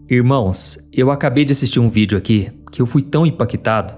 Irmãos, eu acabei de assistir um vídeo aqui que eu fui tão impactado.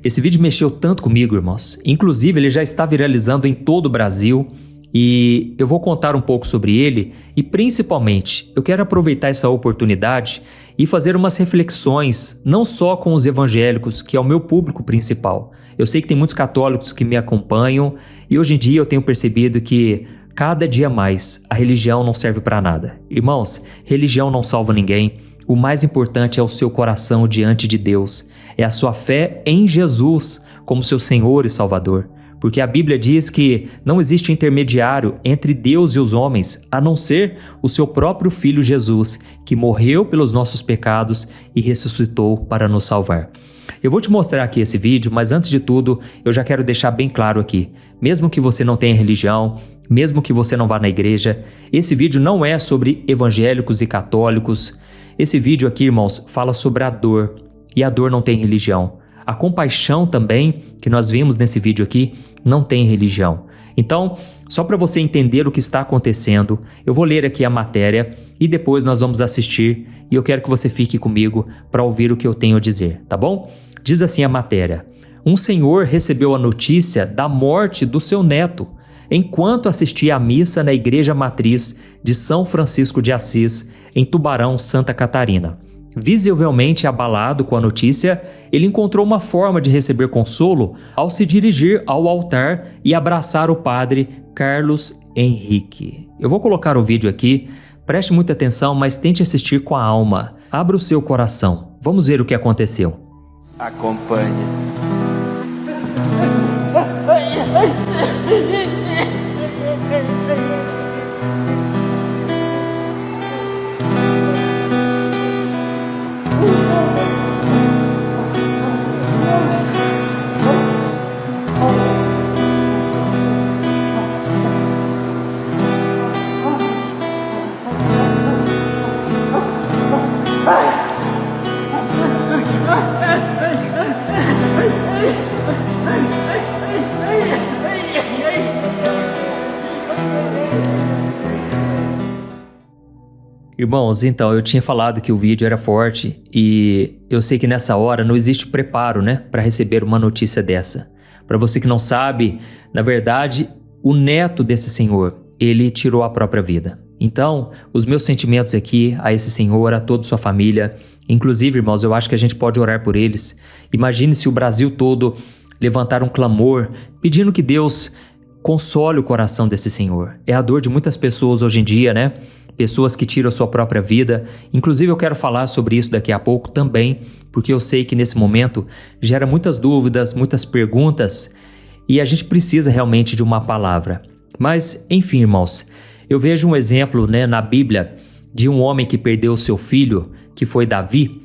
Esse vídeo mexeu tanto comigo, irmãos. Inclusive, ele já está viralizando em todo o Brasil e eu vou contar um pouco sobre ele e, principalmente, eu quero aproveitar essa oportunidade e fazer umas reflexões, não só com os evangélicos, que é o meu público principal. Eu sei que tem muitos católicos que me acompanham e hoje em dia eu tenho percebido que cada dia mais a religião não serve para nada. Irmãos, religião não salva ninguém. O mais importante é o seu coração diante de Deus, é a sua fé em Jesus como seu Senhor e Salvador. Porque a Bíblia diz que não existe intermediário entre Deus e os homens, a não ser o seu próprio Filho Jesus, que morreu pelos nossos pecados e ressuscitou para nos salvar. Eu vou te mostrar aqui esse vídeo, mas antes de tudo, eu já quero deixar bem claro aqui, mesmo que você não tenha religião, mesmo que você não vá na igreja, esse vídeo não é sobre evangélicos e católicos. Esse vídeo aqui, irmãos, fala sobre a dor, e a dor não tem religião. A compaixão também, que nós vimos nesse vídeo aqui, não tem religião. Então, só para você entender o que está acontecendo, eu vou ler aqui a matéria e depois nós vamos assistir e eu quero que você fique comigo para ouvir o que eu tenho a dizer, tá bom? Diz assim a matéria: um senhor recebeu a notícia da morte do seu neto enquanto assistia à missa na igreja matriz de São Francisco de Assis, em Tubarão, Santa Catarina. Visivelmente abalado com a notícia, ele encontrou uma forma de receber consolo ao se dirigir ao altar e abraçar o padre Carlos Henrique. Eu vou colocar o vídeo aqui, preste muita atenção, mas tente assistir com a alma. Abra o seu coração. Vamos ver o que aconteceu. Acompanhe. Irmãos, então, eu tinha falado que o vídeo era forte e eu sei que nessa hora não existe preparo, né, para receber uma notícia dessa. Para você que não sabe, na verdade, o neto desse senhor, ele tirou a própria vida. Então, os meus sentimentos aqui a esse senhor, a toda sua família, inclusive, irmãos, eu acho que a gente pode orar por eles. Imagine se o Brasil todo levantar um clamor pedindo que Deus console o coração desse senhor. É a dor de muitas pessoas hoje em dia, né? Pessoas que tiram a sua própria vida. Inclusive eu quero falar sobre isso daqui a pouco também, porque eu sei que nesse momento gera muitas dúvidas, muitas perguntas e a gente precisa realmente de uma palavra. Mas, enfim, irmãos, eu vejo um exemplo, né, na Bíblia de um homem que perdeu seu filho, que foi Davi.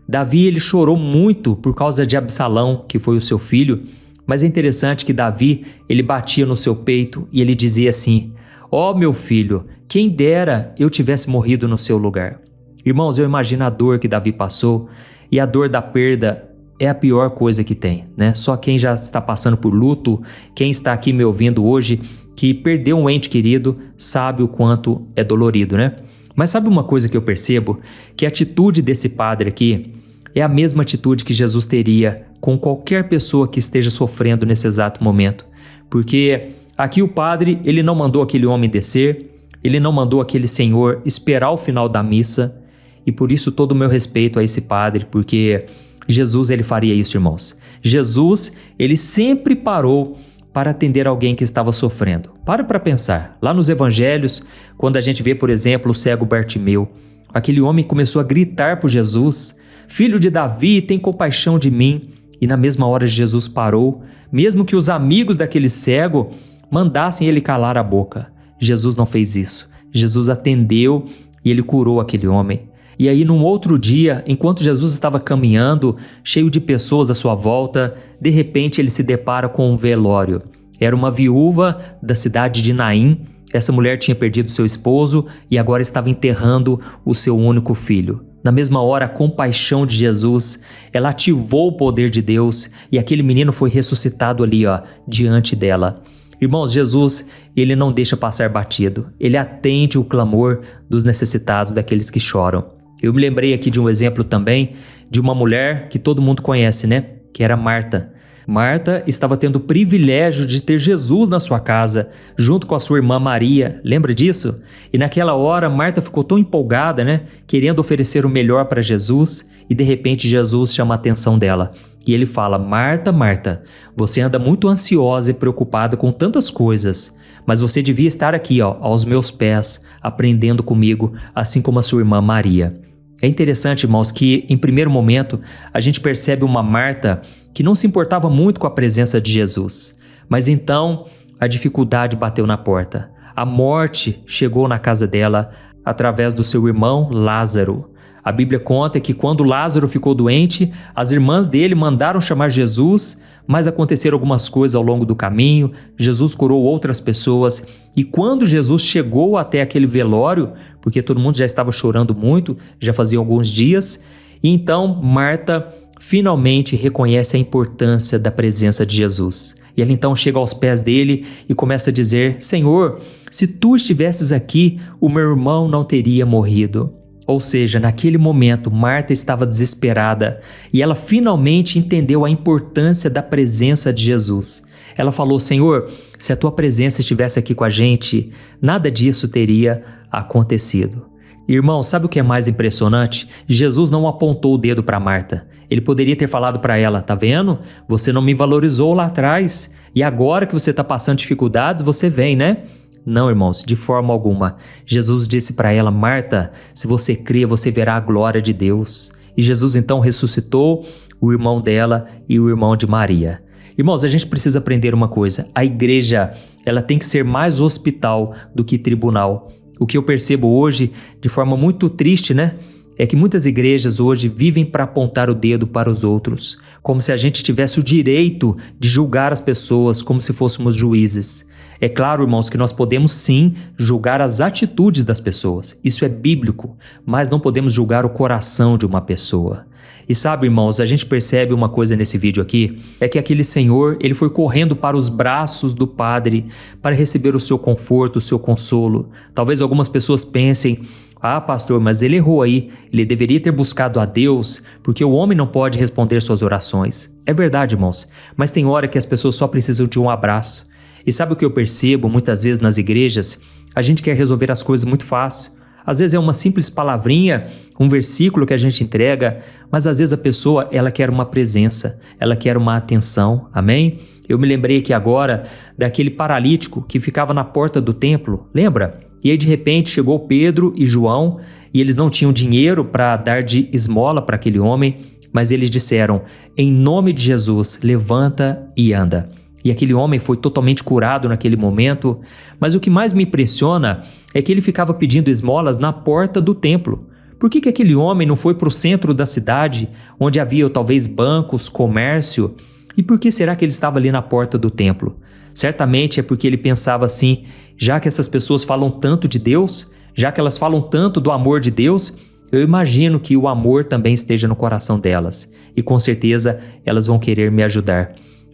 Davi, ele chorou muito por causa de Absalão, que foi o seu filho, mas é interessante que Davi, ele batia no seu peito e ele dizia assim: ó, meu filho, quem dera eu tivesse morrido no seu lugar. Irmãos, eu imagino a dor que Davi passou, e a dor da perda é a pior coisa que tem, né? Só quem já está passando por luto, quem está aqui me ouvindo hoje, que perdeu um ente querido, sabe o quanto é dolorido, né? Mas sabe uma coisa que eu percebo? Que a atitude desse padre aqui é a mesma atitude que Jesus teria com qualquer pessoa que esteja sofrendo nesse exato momento. Porque aqui o padre, ele não mandou aquele homem descer, ele não mandou aquele senhor esperar o final da missa, e por isso todo o meu respeito a esse padre, porque Jesus, ele faria isso, irmãos. Jesus, ele sempre parou para atender alguém que estava sofrendo. Para pensar, lá nos evangelhos, quando a gente vê, por exemplo, o cego Bartimeu, aquele homem começou a gritar por Jesus: filho de Davi, tem compaixão de mim. E na mesma hora Jesus parou, mesmo que os amigos daquele cego mandassem ele calar a boca. Jesus não fez isso. Jesus atendeu e ele curou aquele homem. E aí, num outro dia, enquanto Jesus estava caminhando, cheio de pessoas à sua volta, de repente ele se depara com um velório. Era uma viúva da cidade de Naim. Essa mulher tinha perdido seu esposo e agora estava enterrando o seu único filho. Na mesma hora, a compaixão de Jesus, ela ativou o poder de Deus e aquele menino foi ressuscitado ali, diante dela. Irmãos, Jesus, ele não deixa passar batido. Ele atende o clamor dos necessitados, daqueles que choram. Eu me lembrei aqui de um exemplo também de uma mulher que todo mundo conhece, né? Que era Marta. Marta estava tendo o privilégio de ter Jesus na sua casa, junto com a sua irmã Maria. Lembra disso? E naquela hora, Marta ficou tão empolgada, né? Querendo oferecer o melhor para Jesus, e de repente Jesus chama a atenção dela. E ele fala: Marta, Marta, você anda muito ansiosa e preocupada com tantas coisas, mas você devia estar aqui, aos meus pés, aprendendo comigo, assim como a sua irmã Maria. É interessante, irmãos, que em primeiro momento a gente percebe uma Marta que não se importava muito com a presença de Jesus. Mas então a dificuldade bateu na porta. A morte chegou na casa dela através do seu irmão Lázaro. A Bíblia conta que quando Lázaro ficou doente, as irmãs dele mandaram chamar Jesus, mas aconteceram algumas coisas ao longo do caminho. Jesus curou outras pessoas, e quando Jesus chegou até aquele velório, porque todo mundo já estava chorando muito, já fazia alguns dias, e então Marta finalmente reconhece a importância da presença de Jesus. E ela então chega aos pés dele e começa a dizer: Senhor, se tu estivesses aqui, o meu irmão não teria morrido. Ou seja, naquele momento, Marta estava desesperada e ela finalmente entendeu a importância da presença de Jesus. Ela falou: Senhor, se a tua presença estivesse aqui com a gente, nada disso teria acontecido. Irmão, sabe o que é mais impressionante? Jesus não apontou o dedo para Marta. Ele poderia ter falado para ela: tá vendo? Você não me valorizou lá atrás e agora que você está passando dificuldades, você vem, né? Não, irmãos, de forma alguma. Jesus disse para ela: Marta, se você crê, você verá a glória de Deus. E Jesus então ressuscitou o irmão dela e o irmão de Maria. Irmãos, a gente precisa aprender uma coisa: a igreja, ela tem que ser mais hospital do que tribunal. O que eu percebo hoje, de forma muito triste, né? É que muitas igrejas hoje vivem para apontar o dedo para os outros, como se a gente tivesse o direito de julgar as pessoas como se fôssemos juízes. É claro, irmãos, que nós podemos sim julgar as atitudes das pessoas, isso é bíblico, mas não podemos julgar o coração de uma pessoa. E sabe, irmãos, a gente percebe uma coisa nesse vídeo aqui, é que aquele senhor, ele foi correndo para os braços do padre para receber o seu conforto, o seu consolo. Talvez algumas pessoas pensem: ah, pastor, mas ele errou aí, ele deveria ter buscado a Deus, porque o homem não pode responder suas orações. É verdade, irmãos, mas tem hora que as pessoas só precisam de um abraço. E sabe o que eu percebo muitas vezes nas igrejas? A gente quer resolver as coisas muito fácil. Às vezes é uma simples palavrinha, um versículo que a gente entrega, mas às vezes a pessoa, ela quer uma presença, ela quer uma atenção, amém? Eu me lembrei aqui agora daquele paralítico que ficava na porta do templo, lembra? E aí de repente chegou Pedro e João e eles não tinham dinheiro para dar de esmola para aquele homem, mas eles disseram: em nome de Jesus, levanta e anda. E aquele homem foi totalmente curado naquele momento, mas o que mais me impressiona é que ele ficava pedindo esmolas na porta do templo. Por que aquele homem não foi para o centro da cidade, onde havia talvez bancos, comércio? E por que será que ele estava ali na porta do templo? Certamente é porque ele pensava assim: já que essas pessoas falam tanto de Deus, já que elas falam tanto do amor de Deus, eu imagino que o amor também esteja no coração delas. E com certeza elas vão querer me ajudar.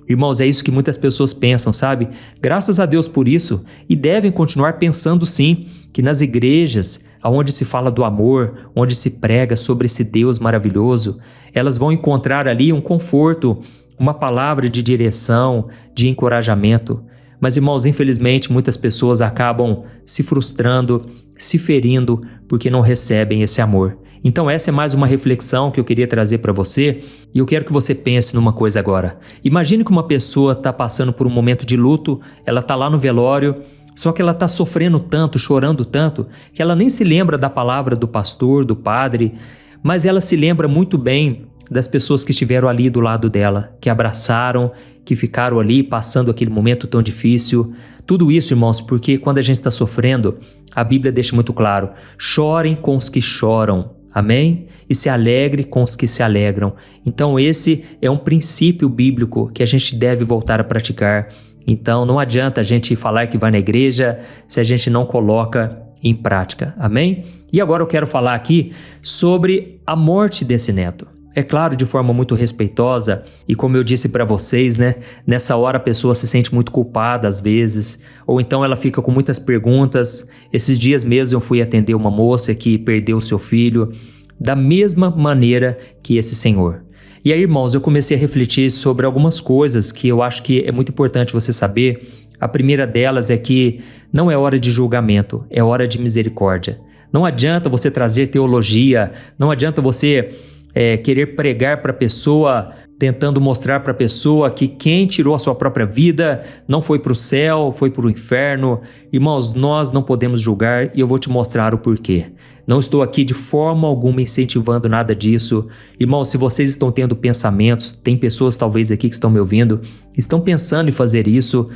Irmãos, é isso que muitas pessoas pensam, sabe? Graças a Deus por isso, e devem continuar pensando sim, que nas igrejas, onde se fala do amor, onde se prega sobre esse Deus maravilhoso, elas vão encontrar ali um conforto, uma palavra de direção, de encorajamento. Mas, irmãos, infelizmente, muitas pessoas acabam se frustrando, se ferindo, porque não recebem esse amor. Então essa é mais uma reflexão que eu queria trazer para você, e eu quero que você pense numa coisa agora. Imagine que uma pessoa está passando por um momento de luto, ela está lá no velório, só que ela está sofrendo tanto, chorando tanto, que ela nem se lembra da palavra do pastor, do padre, mas ela se lembra muito bem das pessoas que estiveram ali do lado dela, que abraçaram, que ficaram ali passando aquele momento tão difícil. Tudo isso, irmãos, porque quando a gente está sofrendo, a Bíblia deixa muito claro: chorem com os que choram. Amém? E se alegre com os que se alegram. Então esse é um princípio bíblico que a gente deve voltar a praticar. Então não adianta a gente falar que vai na igreja se a gente não coloca em prática. Amém? E agora eu quero falar aqui sobre a morte desse neto. É claro, de forma muito respeitosa, e como eu disse para vocês, né? Nessa hora a pessoa se sente muito culpada às vezes, ou então ela fica com muitas perguntas. Esses dias mesmo eu fui atender uma moça que perdeu seu filho, da mesma maneira que esse senhor. E aí, irmãos, eu comecei a refletir sobre algumas coisas que eu acho que é muito importante você saber. A primeira delas é que não é hora de julgamento, é hora de misericórdia. Não adianta você trazer teologia, não adianta você querer pregar para a pessoa, tentando mostrar para a pessoa que quem tirou a sua própria vida não foi para o céu, foi para o inferno. Irmãos, nós não podemos julgar e eu vou te mostrar o porquê. Não estou aqui de forma alguma incentivando nada disso. Irmãos, se vocês estão tendo pensamentos, tem pessoas talvez aqui que estão me ouvindo, estão pensando em fazer isso,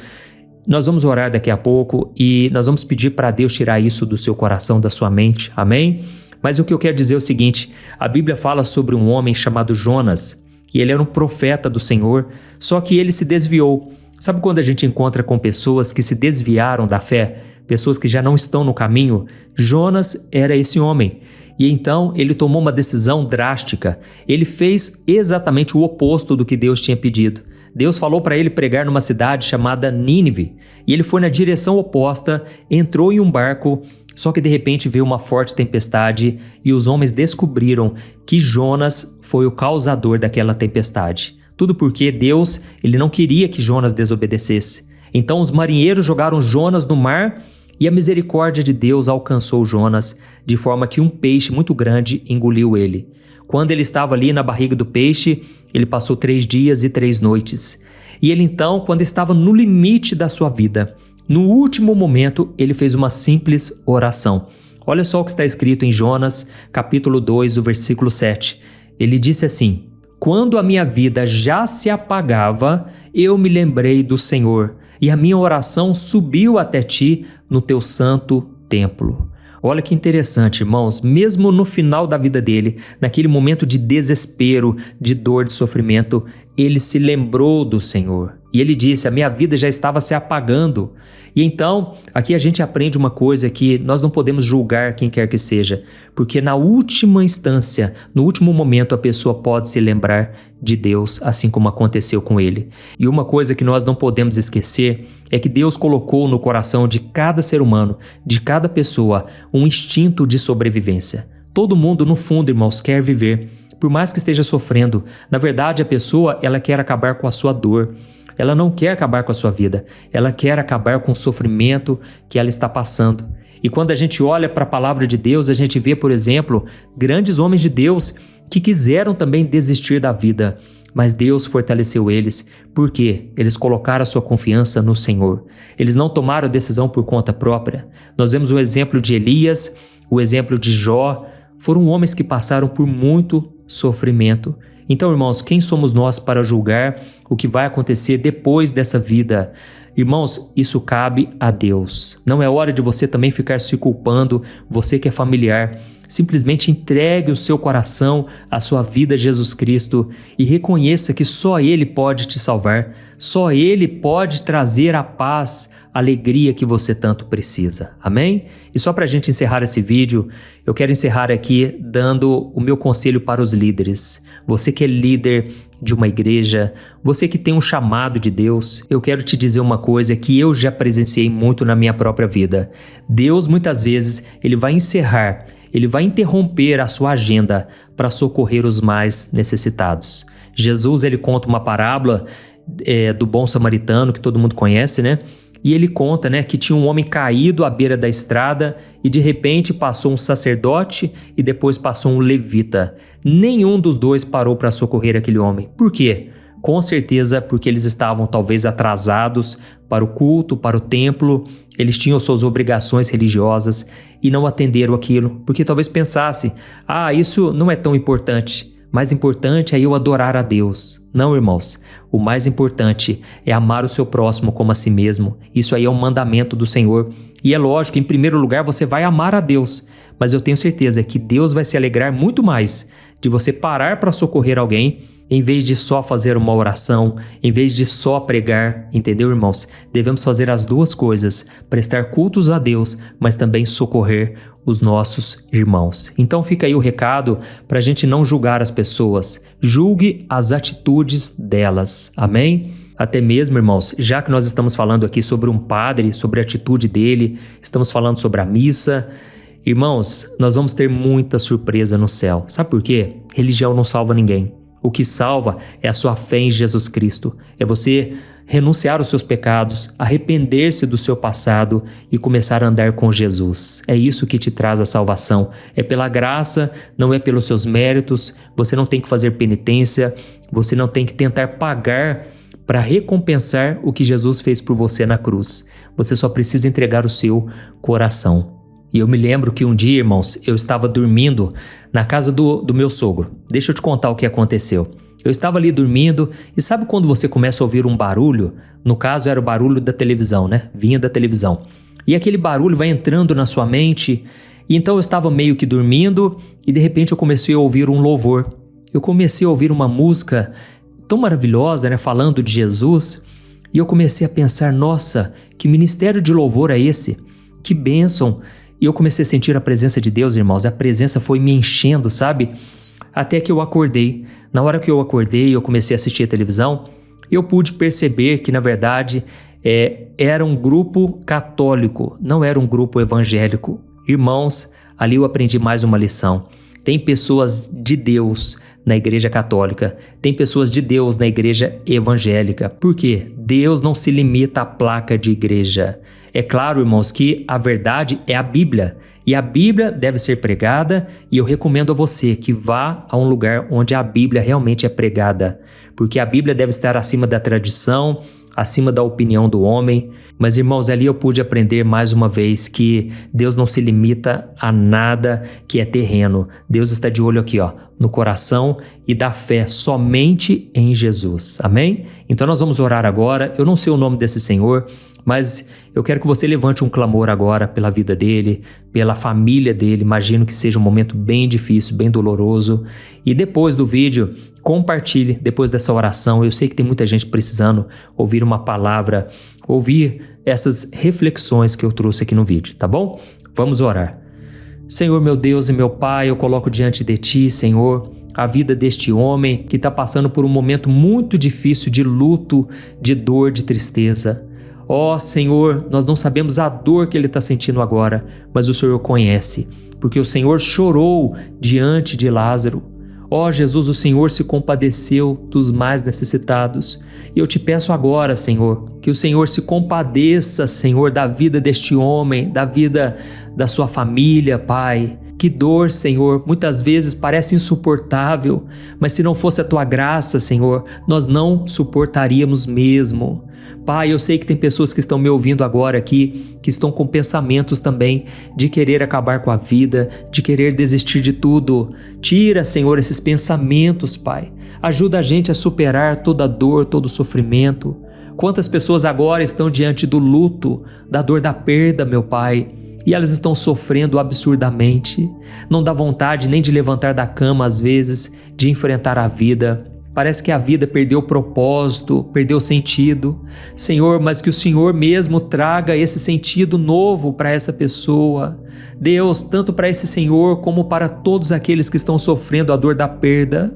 nós vamos orar daqui a pouco e nós vamos pedir para Deus tirar isso do seu coração, da sua mente, amém? Mas o que eu quero dizer é o seguinte, a Bíblia fala sobre um homem chamado Jonas, e ele era um profeta do Senhor, só que ele se desviou. Sabe quando a gente encontra com pessoas que se desviaram da fé, pessoas que já não estão no caminho? Jonas era esse homem. E então ele tomou uma decisão drástica. Ele fez exatamente o oposto do que Deus tinha pedido. Deus falou para ele pregar numa cidade chamada Nínive. E ele foi na direção oposta, entrou em um barco, só que de repente veio uma forte tempestade e os homens descobriram que Jonas foi o causador daquela tempestade. Tudo porque Deus, ele não queria que Jonas desobedecesse. Então os marinheiros jogaram Jonas no mar e a misericórdia de Deus alcançou Jonas, de forma que um peixe muito grande engoliu ele. Quando ele estava ali na barriga do peixe, ele passou 3 dias e 3 noites. E ele então, quando estava no limite da sua vida, no último momento, ele fez uma simples oração. Olha só o que está escrito em Jonas, capítulo 2, o versículo 7. Ele disse assim: "Quando a minha vida já se apagava, eu me lembrei do Senhor, e a minha oração subiu até ti no teu santo templo." Olha que interessante, irmãos, mesmo no final da vida dele, naquele momento de desespero, de dor, de sofrimento, ele se lembrou do Senhor. E ele disse, a minha vida já estava se apagando. E então, aqui a gente aprende uma coisa que nós não podemos julgar quem quer que seja, porque na última instância, no último momento, a pessoa pode se lembrar de Deus, assim como aconteceu com ele. E uma coisa que nós não podemos esquecer é que Deus colocou no coração de cada ser humano, de cada pessoa, um instinto de sobrevivência. Todo mundo, no fundo, irmãos, quer viver, por mais que esteja sofrendo. Na verdade, a pessoa, ela quer acabar com a sua dor. Ela não quer acabar com a sua vida, ela quer acabar com o sofrimento que ela está passando. E quando a gente olha para a palavra de Deus, a gente vê, por exemplo, grandes homens de Deus que quiseram também desistir da vida, mas Deus fortaleceu eles, porque eles colocaram a sua confiança no Senhor. Eles não tomaram a decisão por conta própria. Nós vemos o exemplo de Elias, o exemplo de Jó, foram homens que passaram por muito sofrimento. Então, irmãos, quem somos nós para julgar o que vai acontecer depois dessa vida? Irmãos, isso cabe a Deus. Não é hora de você também ficar se culpando, você que é familiar. Simplesmente entregue o seu coração, a sua vida a Jesus Cristo e reconheça que só Ele pode te salvar, só Ele pode trazer a paz, a alegria que você tanto precisa. Amém? E só para a gente encerrar esse vídeo, eu quero encerrar aqui dando o meu conselho para os líderes. Você que é líder de uma igreja, você que tem um chamado de Deus, eu quero te dizer uma coisa que eu já presenciei muito na minha própria vida. Deus, muitas vezes, Ele vai encerrar, Ele vai interromper a sua agenda para socorrer os mais necessitados. Jesus, ele conta uma parábola do bom samaritano, que todo mundo conhece, né? E ele conta, né, que tinha um homem caído à beira da estrada e de repente passou um sacerdote e depois passou um levita. Nenhum dos dois parou para socorrer aquele homem. Por quê? Com certeza porque eles estavam talvez atrasados para o culto, para o templo, eles tinham suas obrigações religiosas e não atenderam aquilo, porque talvez pensasse, isso não é tão importante. Mais importante é eu adorar a Deus. Não, irmãos. O mais importante é amar o seu próximo como a si mesmo. Isso aí é um mandamento do Senhor. E é lógico, em primeiro lugar, você vai amar a Deus. Mas eu tenho certeza que Deus vai se alegrar muito mais de você parar para socorrer alguém, em vez de só fazer uma oração, em vez de só pregar. Entendeu, irmãos? Devemos fazer as duas coisas, prestar cultos a Deus, mas também socorrer os nossos irmãos. Então fica aí o recado para a gente não julgar as pessoas. Julgue as atitudes delas. Amém? Até mesmo, irmãos, já que nós estamos falando aqui sobre um padre, sobre a atitude dele, estamos falando sobre a missa, Irmãos, nós vamos ter muita surpresa no céu. Sabe por quê? Religião não salva ninguém. O que salva é a sua fé em Jesus Cristo. É você renunciar aos seus pecados, arrepender-se do seu passado e começar a andar com Jesus. É isso que te traz a salvação. É pela graça, não é pelos seus méritos. Você não tem que fazer penitência, você não tem que tentar pagar para recompensar o que Jesus fez por você na cruz. Você só precisa entregar o seu coração. E eu me lembro que um dia, irmãos, eu estava dormindo na casa do meu sogro. Deixa eu te contar o que aconteceu. Eu estava ali dormindo e sabe quando você começa a ouvir um barulho? No caso era o barulho da televisão, né? Vinha da televisão. E aquele barulho vai entrando na sua mente. E então eu estava meio que dormindo e de repente eu comecei a ouvir um louvor. Eu comecei a ouvir uma música tão maravilhosa, né? Falando de Jesus. E eu comecei a pensar, nossa, que ministério de louvor é esse? Que bênção! E eu comecei a sentir a presença de Deus, irmãos. A presença foi me enchendo, sabe? Até que eu acordei. Na hora que eu acordei, eu comecei a assistir a televisão, eu pude perceber que, na verdade, era um grupo católico, não era um grupo evangélico. Irmãos, ali eu aprendi mais uma lição. Tem pessoas de Deus na igreja católica, tem pessoas de Deus na igreja evangélica. Por quê? Deus não se limita à placa de igreja. É claro, irmãos, que a verdade é a Bíblia. E a Bíblia deve ser pregada e eu recomendo a você que vá a um lugar onde a Bíblia realmente é pregada. Porque a Bíblia deve estar acima da tradição, acima da opinião do homem. Mas, irmãos, ali eu pude aprender mais uma vez que Deus não se limita a nada que é terreno. Deus está de olho aqui, no coração e dá fé somente em Jesus. Amém? Então nós vamos orar agora. Eu não sei o nome desse Senhor, mas eu quero que você levante um clamor agora pela vida dele, pela família dele. Imagino que seja um momento bem difícil, bem doloroso. E depois do vídeo, compartilhe depois dessa oração. Eu sei que tem muita gente precisando ouvir uma palavra, ouvir essas reflexões que eu trouxe aqui no vídeo, tá bom? Vamos orar. Senhor, meu Deus e meu Pai, eu coloco diante de Ti, Senhor, a vida deste homem que está passando por um momento muito difícil de luto, de dor, de tristeza. Ó Senhor, nós não sabemos a dor que ele está sentindo agora, mas o Senhor conhece, porque o Senhor chorou diante de Lázaro. Ó Jesus, o Senhor se compadeceu dos mais necessitados. E eu te peço agora, Senhor, que o Senhor se compadeça, Senhor, da vida deste homem, da vida da sua família, Pai. Que dor, Senhor, muitas vezes parece insuportável, mas se não fosse a Tua graça, Senhor, nós não suportaríamos mesmo. Pai, eu sei que tem pessoas que estão me ouvindo agora aqui, que estão com pensamentos também de querer acabar com a vida, de querer desistir de tudo. Tira, Senhor, esses pensamentos, Pai. Ajuda a gente a superar toda a dor, todo o sofrimento. Quantas pessoas agora estão diante do luto, da dor da perda, meu Pai, e elas estão sofrendo absurdamente. Não dá vontade nem de levantar da cama às vezes, de enfrentar a vida. Parece que a vida perdeu o propósito, perdeu o sentido. Senhor, mas que o Senhor mesmo traga esse sentido novo para essa pessoa. Deus, tanto para esse Senhor como para todos aqueles que estão sofrendo a dor da perda.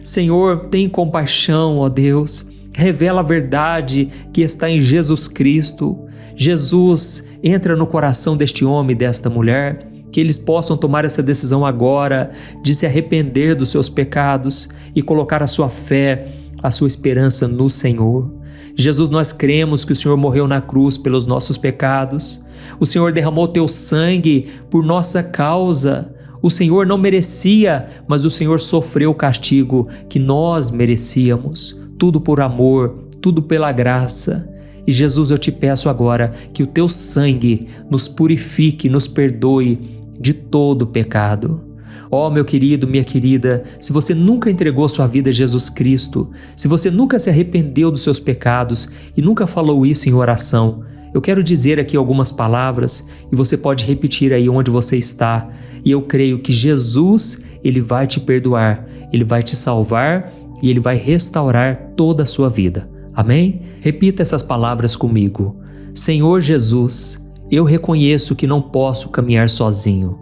Senhor, tem compaixão, ó Deus. Revela a verdade que está em Jesus Cristo. Jesus, entra no coração deste homem e desta mulher. Que eles possam tomar essa decisão agora de se arrepender dos seus pecados e colocar a sua fé, a sua esperança no Senhor. Jesus, nós cremos que o Senhor morreu na cruz pelos nossos pecados. O Senhor derramou teu sangue por nossa causa. O Senhor não merecia, mas o Senhor sofreu o castigo que nós merecíamos. Tudo por amor, tudo pela graça. E Jesus, eu te peço agora que o teu sangue nos purifique, nos perdoe de todo pecado. Ó, meu querido, minha querida, se você nunca entregou sua vida a Jesus Cristo, se você nunca se arrependeu dos seus pecados e nunca falou isso em oração, eu quero dizer aqui algumas palavras e você pode repetir aí onde você está. E eu creio que Jesus, Ele vai te perdoar, Ele vai te salvar e Ele vai restaurar toda a sua vida. Amém? Repita essas palavras comigo. Senhor Jesus, eu reconheço que não posso caminhar sozinho.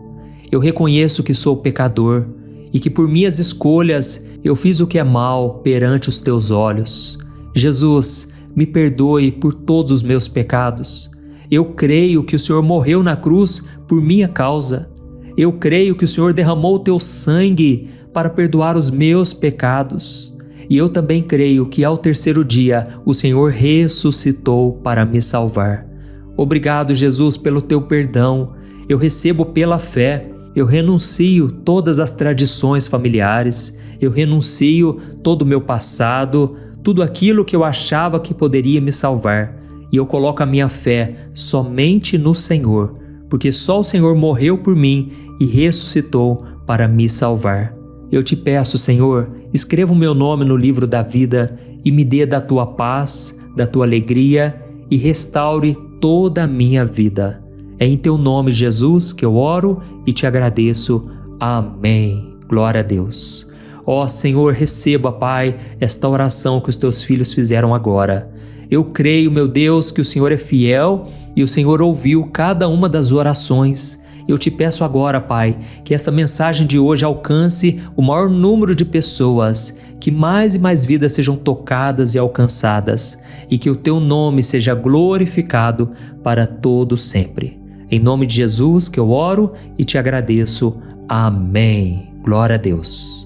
Eu reconheço que sou pecador e que por minhas escolhas eu fiz o que é mal perante os teus olhos. Jesus, me perdoe por todos os meus pecados. Eu creio que o Senhor morreu na cruz por minha causa. Eu creio que o Senhor derramou o teu sangue para perdoar os meus pecados. E eu também creio que ao terceiro dia o Senhor ressuscitou para me salvar. Obrigado, Jesus, pelo teu perdão. Eu recebo pela fé. Eu renuncio todas as tradições familiares. Eu renuncio todo o meu passado, tudo aquilo que eu achava que poderia me salvar. E eu coloco a minha fé somente no Senhor, porque só o Senhor morreu por mim e ressuscitou para me salvar. Eu te peço, Senhor, escreva o meu nome no livro da vida e me dê da tua paz, da tua alegria e restaure toda a minha vida. É em teu nome, Jesus, que eu oro e te agradeço. Amém. Glória a Deus. Ó Senhor, receba, Pai, esta oração que os teus filhos fizeram agora. Eu creio, meu Deus, que o Senhor é fiel e o Senhor ouviu cada uma das orações. Eu te peço agora, Pai, que essa mensagem de hoje alcance o maior número de pessoas, que mais e mais vidas sejam tocadas e alcançadas, e que o teu nome seja glorificado para todo sempre. Em nome de Jesus que eu oro e te agradeço. Amém. Glória a Deus.